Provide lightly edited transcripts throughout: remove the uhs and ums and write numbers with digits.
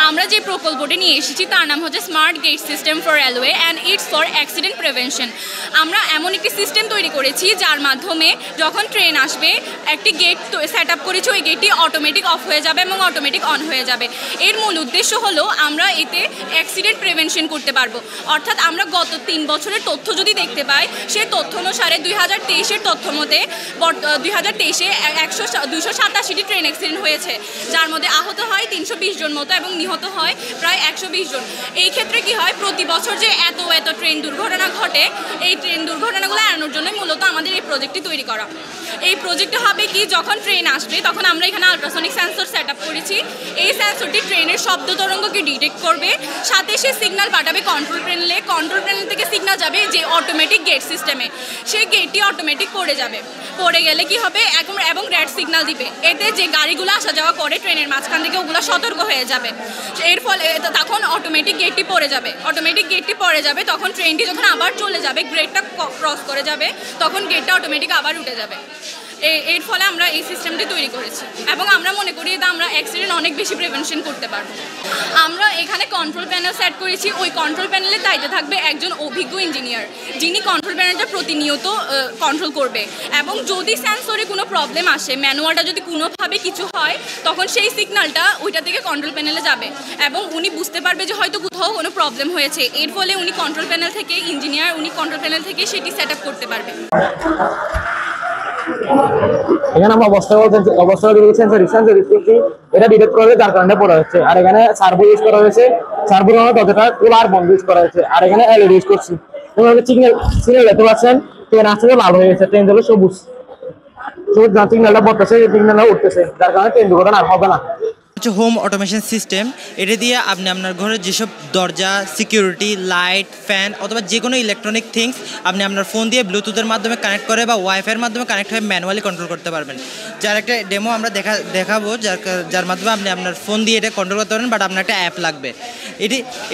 আমরা যে প্রকল্পটি নিয়ে এসেছি তার নাম হচ্ছে smart gate system for railway and its for accident prevention. আমরা এমন একটি সিস্টেম তৈরি করেছি যার মাধ্যমে যখন ট্রেন আসবে একটি গেট সেট আপ করেছি, ওই গেটটি অটোমেটিক অফ হয়ে যাবে এবং অটোমেটিক অন হয়ে যাবে। এর মূল উদ্দেশ্য হলো আমরা এতে অ্যাক্সিডেন্ট প্রিভেনশন করতে পারবো। অর্থাৎ আমরা গত 3 বছরের তথ্য যদি দেখতে পাই, সেই তথ্য অনুসারে 2023-এর তথ্য মতে 2023-এ 287টি ট্রেন অ্যাক্সিডেন্ট হয়েছে, যার মধ্যে আহত হয় 320 জন মতো এবং নিহত হয় প্রায় 120 জন। এই ক্ষেত্রে কি হয়, প্রতি বছর যে এত ট্রেন দুর্ঘটনা ঘটে, এই ট্রেন দুর্ঘটনাগুলো এড়ানোর জন্য মূলত আমাদের এই প্রজেক্টটি তৈরি করা। এই প্রজেক্টটা হবে কি, যখন ট্রেন আসবে তখন আমরা এখানে আলট্রাসনিক সেন্সর সেট আপ করেছি। এই সেন্সরটি ট্রেনের শব্দ তরঙ্গকে ডিটেক্ট করবে, সাথে সে সিগন্যাল পাঠাবে কন্ট্রোল প্যানেলে। কন্ট্রোল প্যানেল থেকে সিগন্যাল যাবে যে অটোমেটিক গেট সিস্টেমে, সেই গেটটি অটোমেটিক পড়ে যাবে। পড়ে গেলে কি হবে, এবং রেড সিগন্যাল দিবে। এতে যে গাড়িগুলো আসা যাওয়া করে ট্রেনের মাঝখান থেকে, ওগুলো সতর্ক হয়ে যাবে। এর ফলে তখন অটোমেটিক গেটটি পড়ে যাবে। অটোমেটিক গেটটি পড়ে যাবে, তখন ট্রেনটি যখন আবার চলে যাবে, গেটটা ক্রস করে যাবে, তখন গেটটা অটোমেটিক আবার উঠে যাবে। এর ফলে আমরা এই সিস্টেমটি তৈরি করেছি এবং আমরা মনে করি যে আমরা অ্যাক্সিডেন্ট অনেক বেশি প্রিভেনশন করতে পারবো। আমরা এখানে কন্ট্রোল প্যানেল সেট করেছি। ওই কন্ট্রোল প্যানেলের দায়িত্বে থাকবে একজন অভিজ্ঞ ইঞ্জিনিয়ার, যিনি কন্ট্রোল প্যানেলটা প্রতিনিয়ত কন্ট্রোল করবে। এবং যদি সেন্সরে কোনো প্রবলেম আসে, ম্যানুয়ালটা যদি কোনোভাবে কিছু হয়, তখন সেই সিগন্যালটা ওইটা থেকে কন্ট্রোল প্যানেলে যাবে এবং উনি বুঝতে পারবে যে হয়তো কোথাও কোনো প্রবলেম হয়েছে। এর ফলে উনি কন্ট্রোল প্যানেল থেকে উনি কন্ট্রোল প্যানেল থেকে সেটি সেট আপ করতে পারবে। এখানে আমরা অবস্থা এটা ডিটেক্ট করা হয়েছে, যার কারণে পড়া হচ্ছে। আর এখানে সার্ভো ইউজ করা হয়েছে, সার্ভোর দরজাটা খোলা আর বন্ধ ইউজ করা হয়েছে। আর এখানে এলইডি ইউজ করছি। সিগন্যাল দেখতে পাচ্ছেন, ট্রেন আসছে লাল হয়ে গেছে, ট্রেন হলো সবুজ। সিগন্যালটা বলতেছে, সিগন্যালটা উঠতেছে, যার কারণে ট্রেন দুর্ঘটনা আর হবে না। হোম অটোমেশন সিস্টেম, এটা দিয়ে আপনি আপনার ঘরে যেসব দরজা, সিকিউরিটি, লাইট, ফ্যান অথবা যে কোনো ইলেকট্রনিক থিংস আপনি আপনার ফোন দিয়ে ব্লুটুথের মাধ্যমে কানেক্ট করে বা ওয়াইফাইয়ের মাধ্যমে কানেক্ট হয়ে ম্যানুয়ালি কন্ট্রোল করতে পারবেন। যার একটা ডেমো আমরা দেখাবো, যার মাধ্যমে আপনি আপনার ফোন দিয়ে এটা কন্ট্রোল করতে পারেন, বাট আপনার একটা অ্যাপ লাগবে।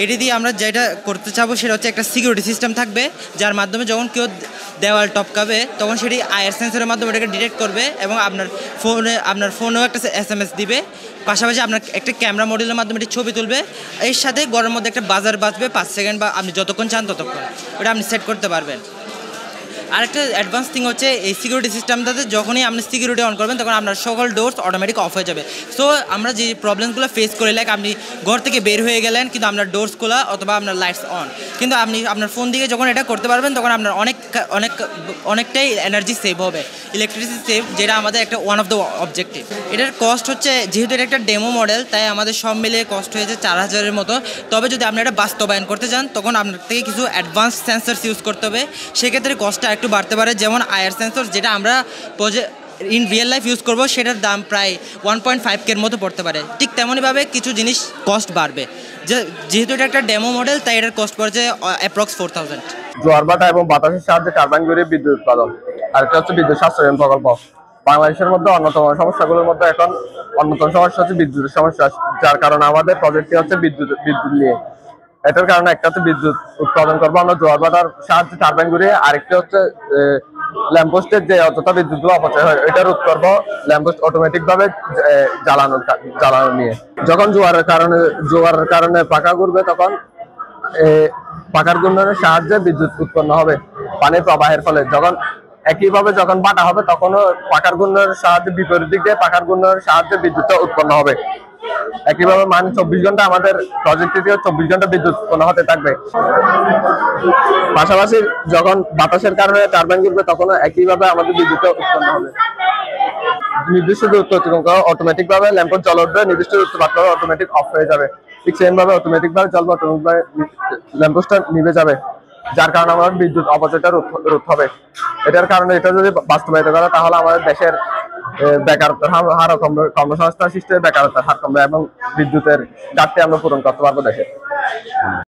এটি দিয়ে আমরা যেটা করতে চাবো সেটা হচ্ছে একটা সিকিউরিটি সিস্টেম থাকবে, যার মাধ্যমে যখন কেউ দেওয়াল টপকাবে তখন সেটি আইআর সেন্সরের মাধ্যমে এটাকে ডিটেক্ট করবে এবং আপনার ফোনেও একটা SMS দিবে। পাশাপাশি আপনার একটা ক্যামেরা মডিউলের মাধ্যমে এটি ছবি তুলবে। এর সাথে ঘরের মধ্যে একটা বাজার বাজবে 5 সেকেন্ড বা আপনি যতক্ষণ চান ততক্ষণ, ওটা আপনি সেট করতে পারবেন। আরেকটা অ্যাডভান্স থিং হচ্ছে এই সিকিউরিটি সিস্টেমটাতে যখনই আপনি সিকিউরিটি অন করবেন তখন আপনার সকল ডোরস অটোমেটিক অফ হয়ে যাবে। সো আমরা যে প্রবলেমগুলো ফেস করি, লাইক আপনি ঘর থেকে বের হয়ে গেলেন কিন্তু আপনার ডোরস খোলা অথবা আপনার লাইটস অন, কিন্তু আপনি আপনার ফোন দিয়ে যখন এটা করতে পারবেন তখন আপনার অনেকটাই এনার্জি সেভ হবে, ইলেকট্রিসিটি সেভ, যেটা আমাদের একটা ওয়ান অফ দ্য অবজেক্টিভ। এটার কস্ট হচ্ছে, যেহেতু এটা একটা ডেমো মডেল, তাই আমাদের সব মিলিয়ে কস্ট হয়েছে 4000-এর মতো। তবে যদি আপনি এটা বাস্তবায়ন করতে চান তখন আপনার থেকে কিছু অ্যাডভান্স সেন্সরস ইউজ করতে হবে, সেক্ষেত্রে কস্টটা একটু বাড়তে পারে। যেমন আইআর সেন্সর, যেটা আমরা ইন রিয়েল লাইফ ইউজ করবো, সেটার দাম প্রায় 1.5K-এর মতো পড়তে পারে। ঠিক তেমনইভাবে কিছু জিনিস কস্ট বাড়বে। যেহেতু এটা একটা ডেমো মডেল, তাই এটার কস্ট পড়ছে অ্যাপ্রক্স 4000। জোয়ার ভাটা এবং বাতাসের সাহায্যে টারবাইন ঘুরিয়ে বিদ্যুৎ উৎপাদন, আর একটা হচ্ছে বিদ্যুৎ সাশ্রয়ন প্রকল্প। বাংলাদেশের মধ্যে অন্যতম সমস্যাগুলোর মধ্যে এখন অন্যতম সমস্যা হচ্ছে বিদ্যুতের সমস্যা, যার কারণে আমাদের প্রজেক্টটি হচ্ছে বিদ্যুৎ নিয়ে। এটার কারণে একটা হচ্ছে বিদ্যুৎ উৎপাদন করবো আমরা জোয়ার ভাটার সাহায্যে টারবাইন ঘুরিয়ে, আরেকটি হচ্ছে ল্যাম্পপোস্টের যে অযথা বিদ্যুৎ অপচয় হয় এটা রোধ করবো ল্যাম্পপোস্ট অটোমেটিক ভাবে জ্বালানো নিয়ে। যখন জোয়ারের কারণে পাখা ঘুরবে তখন পাখার ঘূর্ণনের সাহায্যে বিদ্যুৎ উৎপন্ন হবে পানির প্রবাহের ফলে। একইভাবে যখন বাটা হবে তখনও পাখার ঘূর্ণনের সাহায্যে, বিপরীত দিক দিয়ে পাখার ঘূর্ণনের সাহায্যে বিদ্যুৎটা উৎপন্ন হবে। একইভাবে 24 ঘন্টা আমাদের প্রজেক্ট থেকে 24 ঘন্টা বিদ্যুৎ উৎপন্ন হতে থাকবে। পাশাপাশি যখন বাতাসের কারণে টারবাইন ঘুরবে তখনও একইভাবে আমাদের বিদ্যুৎ উৎপন্ন হবে। নির্দিষ্ট দূরত্ব অতিক্রম করা অটোমেটিক ভাবে ল্যাম্পপোস্ট জ্বলে উঠবে, নির্দিষ্ট দূরত্ব পার করে অটোমেটিক অফ হয়ে যাবে। ঠিক সেম ভাবে অটোমেটিক ভাবে জ্বলবে, অটোমেটিক ভাবে ল্যাম্পপোস্টটা নিভে যাবে, যার কারণে আমাদের বিদ্যুৎ অপচয়টা রোধ হবে। এটার কারণে এটা যদি বাস্তবায়িত করা, তাহলে আমাদের দেশের বেকারত্বের হার কমবে, কর্মসংস্থান সৃষ্টি, বেকারত্বের হার কমবে এবং বিদ্যুতের ঘাটতি আমরা পূরণ করতে পারবো দেশে।